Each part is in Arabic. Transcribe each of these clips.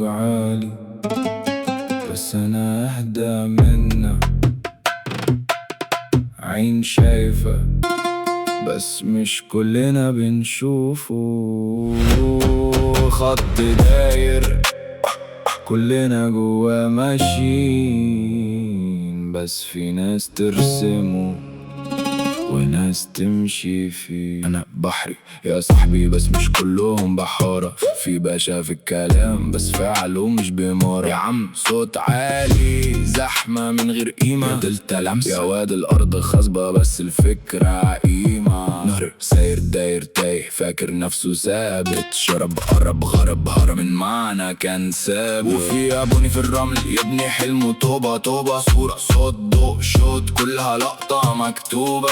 عالي بس أنا أهدى منا. عين شايفة بس مش كلنا بنشوفه. خط داير كلنا جوا ماشيين، بس في ناس ترسمه وناس تمشي فيه. أنا بحري يا صاحبي بس مش كلهم بحارة، في باشا في الكلام بس فعله مش بمارة. يا عم صوت عالي زحمة من غير قيمة، يا دلتا لمسة يا واد الأرض خصبة بس الفكرة عقيمة. نهر ساير داير تايه فاكر نفسه ثابت، شرب قرب غرب هرب من معنى كان ثابت. وفي أبوني في الرمل يبني حلمه طوبة طوبة، صورة صوت ضوء شوت كلها لقطة مكتوبة.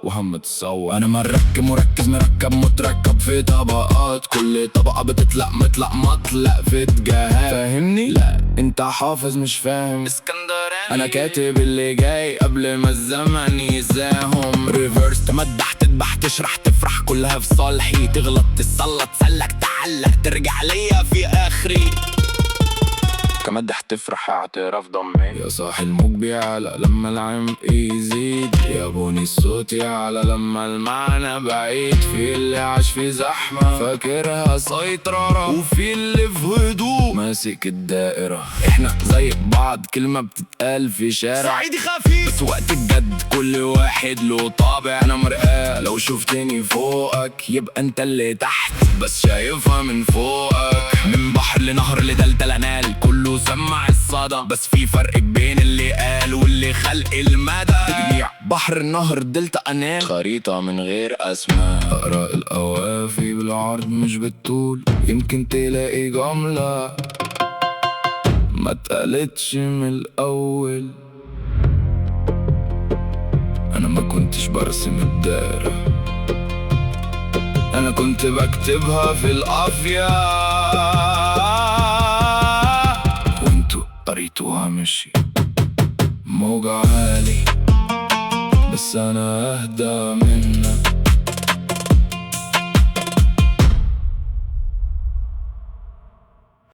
وهم تصور انا مركز مركب متركب في طبقات، كل طبقة بتطلع مطلع في اتجاهات. فاهمني؟ لا انت حافظ مش فاهم اسكندراني. انا كاتب اللي جاي قبل ما الزمن يزاهم. ريفرس تمدح تذبح تشرح تفرح كلها في صالحي، تغلط تصلت تسلك تعلق ترجع ليا في اخري. كمدح تفرح اعتراف ضمي، يا صاحي الموج بيعلى لما العمق يزيد، يا بوني الصوت يعلى لما المعنى بعيد. في اللي عاش في زحمة فاكرها سيطرة، وفي اللي في هدوء ماسك الدائرة. احنا زي بعض كلمة بتتقال في شارع صعيدي خفيف، بس وقت الجد كل واحد له طابع. انا مرآة لو شفتني فوقك يبقى انت اللي تحت بس شايفها من فوقك. من بحر لنهر لدلتا لنال كله سمع الصدى، بس في فرق بين اللي قال واللي خلق المدى. تجميع بحر النهر دلتا انال، خريطة من غير اسماء. اقرأ القوافي بالعرض مش بالطول، يمكن تلاقي جملة ما اتقالتش من الاول. انا ما كنتش برسم الدائرة، انا كنت بكتبها في القافية، وانتو قريتوها مشي. موج عالي بس انا اهدى منك.